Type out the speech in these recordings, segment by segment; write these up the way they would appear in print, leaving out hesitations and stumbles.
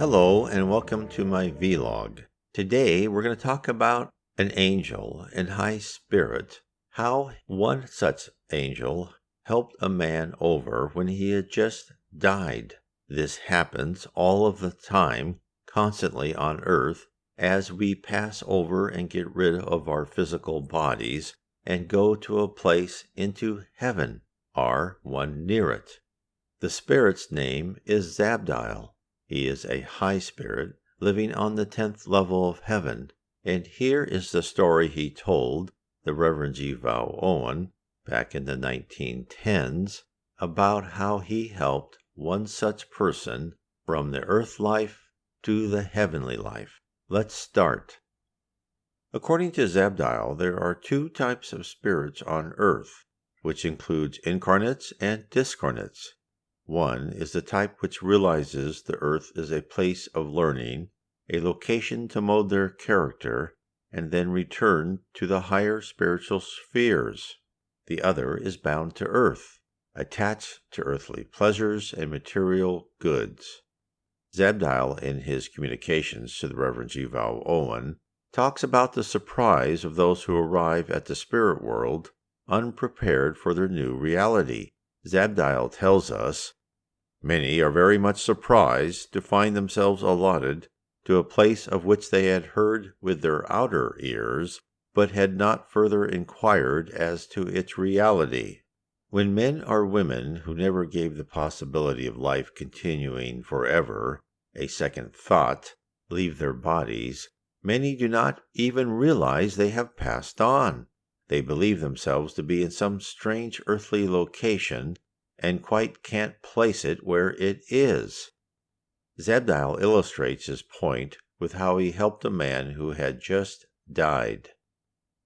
Hello and welcome to my vlog. Today we're going to talk about an angel and high spirit, how one such angel helped a man over when he had just died. This happens all of the time, constantly on earth, as we pass over and get rid of our physical bodies and go to a place into heaven, or one near it. The spirit's name is Zabdiel. He is a high spirit living on the 10th level of heaven, and here is the story he told the Reverend G. Vale Owen back in the 1910s about how he helped one such person from the earth life to the heavenly life. Let's start. According to Zabdiel, there are two types of spirits on earth, which includes incarnates and discarnates. One is the type which realizes the earth is a place of learning, a location to mold their character, and then return to the higher spiritual spheres. The other is bound to earth, attached to earthly pleasures and material goods. Zabdiel, in his communications to the Reverend G. Vale Owen, talks about the surprise of those who arrive at the spirit world unprepared for their new reality. Zabdiel tells us, "Many are very much surprised to find themselves allotted to a place of which they had heard with their outer ears, but had not further inquired as to its reality. When men or women who never gave the possibility of life continuing forever a second thought leave their bodies, many do not even realize they have passed on. They believe themselves to be in some strange earthly location and quite can't place it where it is." Zabdiel illustrates his point with how he helped a man who had just died.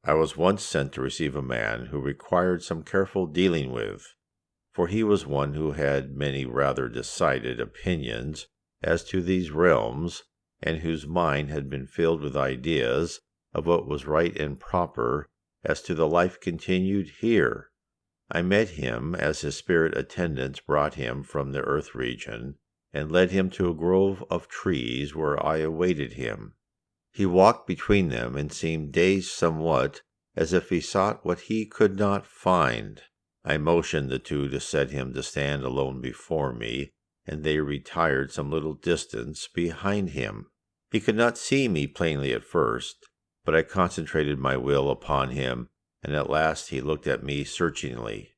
"I was once sent to receive a man who required some careful dealing with, for he was one who had many rather decided opinions as to these realms, and whose mind had been filled with ideas of what was right and proper as to the life continued here. I met him as his spirit attendants brought him from the earth region, and led him to a grove of trees where I awaited him. He walked between them and seemed dazed somewhat, as if he sought what he could not find. I motioned the two to set him to stand alone before me, and they retired some little distance behind him. He could not see me plainly at first, but I concentrated my will upon him, and at last he looked at me searchingly."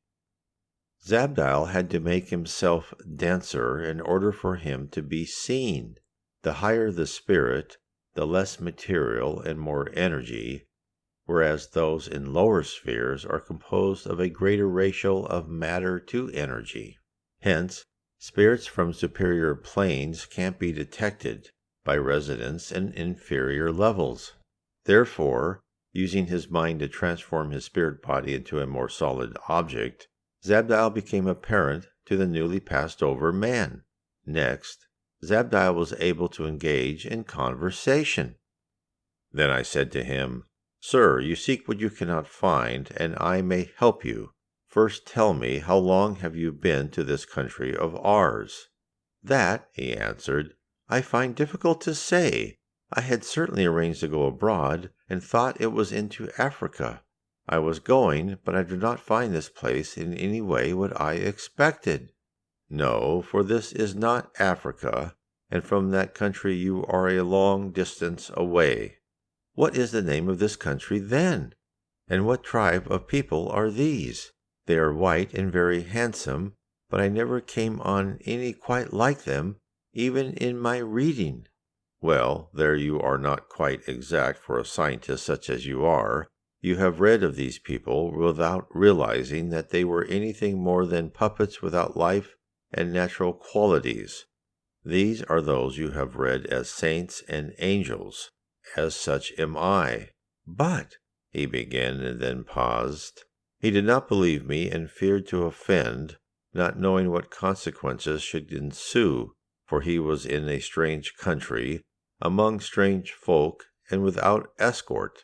Zabdiel had to make himself denser in order for him to be seen. The higher the spirit, the less material and more energy, whereas those in lower spheres are composed of a greater ratio of matter to energy. Hence, spirits from superior planes can't be detected by residents in inferior levels. Therefore, using his mind to transform his spirit body into a more solid object, Zabdiel became apparent to the newly passed over man. Next, Zabdiel was able to engage in conversation. Then I said to him, "Sir, you seek what you cannot find, and I may help you. First tell me, how long have you been to this country of ours?" "That," he answered, "I find difficult to say. I had certainly arranged to go abroad, and thought it was into Africa. I was going, but I do not find this place in any way what I expected." "No, for this is not Africa, and from that country you are a long distance away." "What is the name of this country then? And what tribe of people are these? They are white and very handsome, but I never came on any quite like them, even in my reading." "Well, there you are not quite exact for a scientist such as you are. You have read of these people without realizing that they were anything more than puppets without life and natural qualities. These are those you have read as saints and angels. As such am I." "But," he began and then paused. He did not believe me and feared to offend, not knowing what consequences should ensue, for he was in a strange country, among strange folk, and without escort.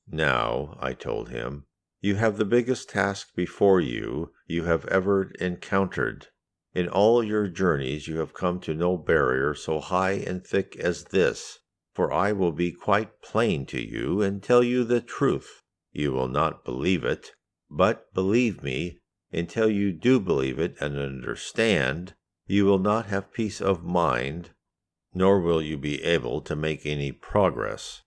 "Now," I told him, "you have the biggest task before you have ever encountered. In all your journeys you have come to no barrier so high and thick as this, for I will be quite plain to you and tell you the truth. You will not believe it, but believe me, until you do believe it and understand, you will not have peace of mind, nor will you be able to make any progress.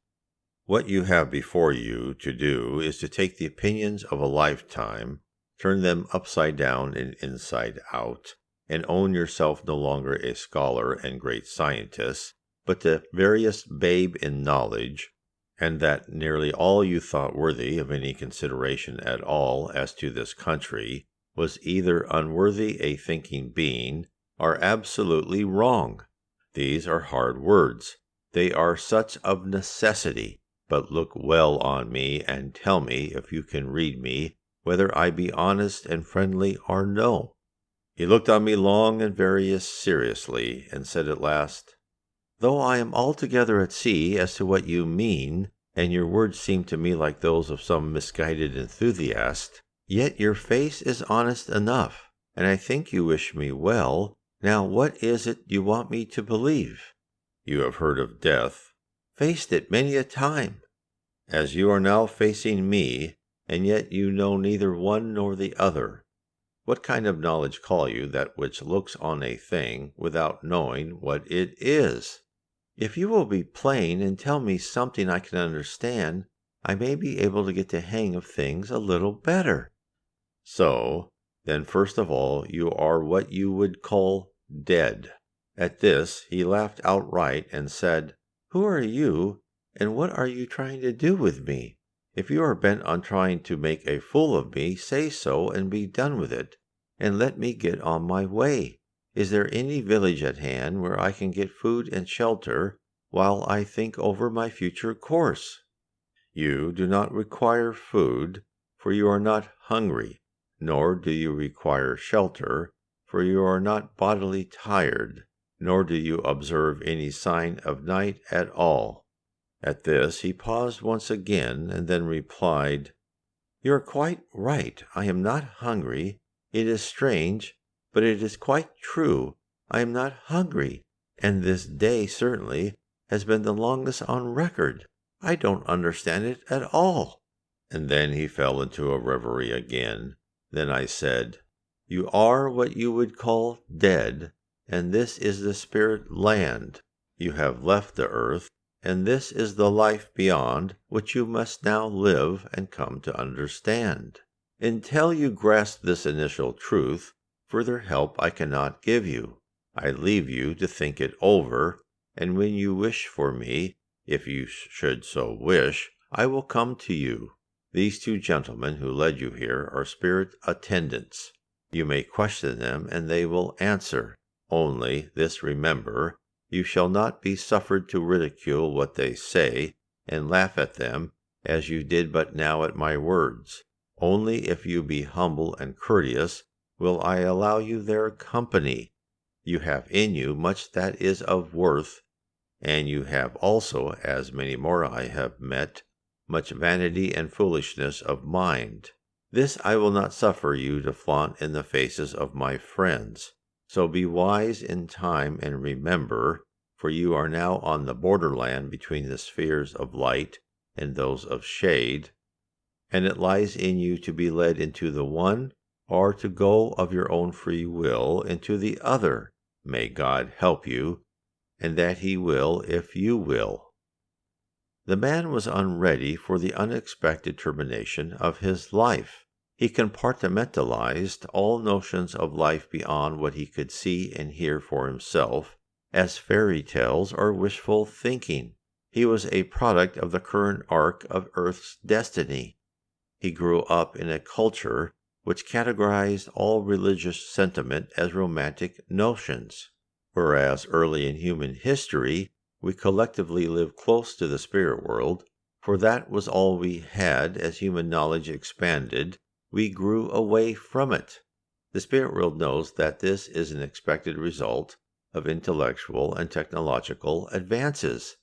What you have before you to do is to take the opinions of a lifetime, turn them upside down and inside out, and own yourself no longer a scholar and great scientist, but the veriest babe in knowledge, and that nearly all you thought worthy of any consideration at all as to this country was either unworthy a thinking being or absolutely wrong. These are hard words. They are such of necessity. But look well on me and tell me, if you can read me, whether I be honest and friendly or no. He looked on me long and very seriously, and said at last, Though I am altogether at sea as to what you mean, and your words seem to me like those of some misguided enthusiast, yet your face is honest enough, and I think you wish me well. Now what is it you want me to believe? You have heard of death, faced it many a time, as you are now facing me, and yet you know neither one nor the other. What kind of knowledge call you that which looks on a thing without knowing what it is? If you will be plain and tell me something I can understand, I may be able to get the hang of things a little better. So, then first of all, you are what you would call dead. At this he laughed outright and said, Who are you, and what are you trying to do with me? If you are bent on trying to make a fool of me, say so and be done with it, and let me get on my way. Is there any village at hand where I can get food and shelter while I think over my future course? You do not require food, for you are not hungry, nor do you require shelter, for you are not bodily tired, nor do you observe any sign of night at all. At this he paused once again, and then replied, You are quite right. I am not hungry. It is strange, but it is quite true. I am not hungry, and this day certainly has been the longest on record. I don't understand it at all. And then he fell into a reverie again. Then I said, You are what you would call dead, and this is the spirit land. You have left the earth, and this is the life beyond, which you must now live and come to understand. Until you grasp this initial truth, further help I cannot give you. I leave you to think it over, and when you wish for me, if you should so wish, I will come to you. These two gentlemen who led you here are spirit attendants. You may question them, and they will answer. Only this remember, you shall not be suffered to ridicule what they say, and laugh at them, as you did but now at my words. Only if you be humble and courteous will I allow you their company. You have in you much that is of worth, and you have also, as many more I have met, much vanity and foolishness of mind. This I will not suffer you to flaunt in the faces of my friends. So be wise in time and remember, for you are now on the borderland between the spheres of light and those of shade, and it lies in you to be led into the one or to go of your own free will into the other. May God help you, and that he will if you will. The man was unready for the unexpected termination of his life. He compartmentalized all notions of life beyond what he could see and hear for himself as fairy tales or wishful thinking. He was a product of the current arc of Earth's destiny. He grew up in a culture which categorized all religious sentiment as romantic notions, whereas early in human history we collectively lived close to the spirit world, for that was all we had. As human knowledge expanded, we grew away from it. The spirit world knows that this is an expected result of intellectual and technological advances.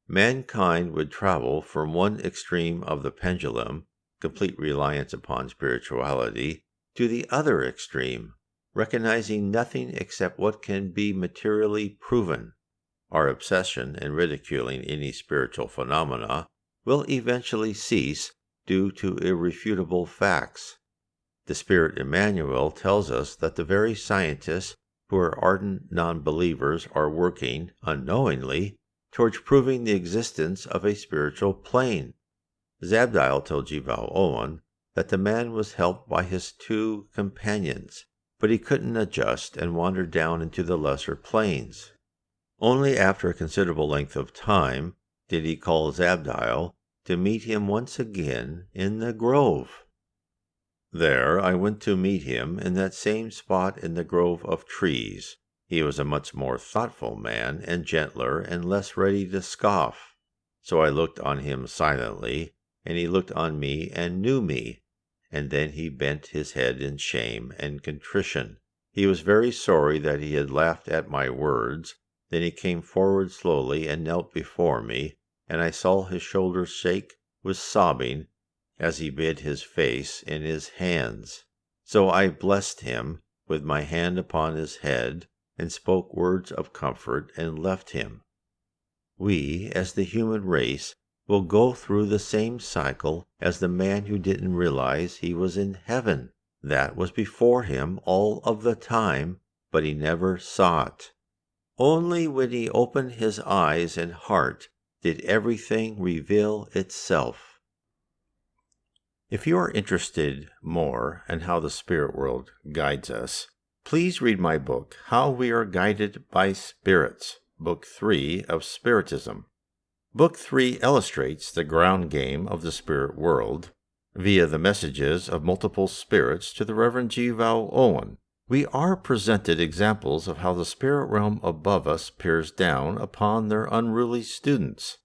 Mankind would travel from one extreme of the pendulum, complete reliance upon spirituality, to the other extreme, recognizing nothing except what can be materially proven. Our obsession in ridiculing any spiritual phenomena will eventually cease due to irrefutable facts. The Spirit Emmanuel tells us that the very scientists who are ardent non-believers are working, unknowingly, towards proving the existence of a spiritual plane. Zabdiel told Vale Owen that the man was helped by his two companions, but he couldn't adjust and wandered down into the lesser planes. Only after a considerable length of time did he call Zabdiel to meet him once again in the grove. There I went to meet him in that same spot in the grove of trees. He was a much more thoughtful man and gentler and less ready to scoff. So I looked on him silently, and he looked on me and knew me, and then he bent his head in shame and contrition. He was very sorry that he had laughed at my words. Then he came forward slowly and knelt before me, and I saw his shoulders shake with sobbing as he bid his face in his hands. So I blessed him with my hand upon his head, and spoke words of comfort, and left him. We, as the human race, will go through the same cycle as the man who didn't realize he was in heaven. That was before him all of the time, but he never saw it. Only when he opened his eyes and heart did everything reveal itself. If you are interested more in how the spirit world guides us, please read my book, How We Are Guided by Spirits, Book 3 of Spiritism. Book 3 illustrates the ground game of the spirit world via the messages of multiple spirits to the Reverend G. Vale Owen. We are presented examples of how the spirit realm above us peers down upon their unruly students.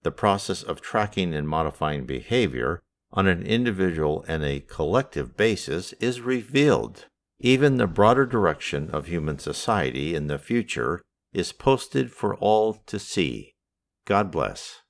The process of tracking and modifying behavior on an individual and a collective basis is revealed. Even the broader direction of human society in the future is posted for all to see. God bless.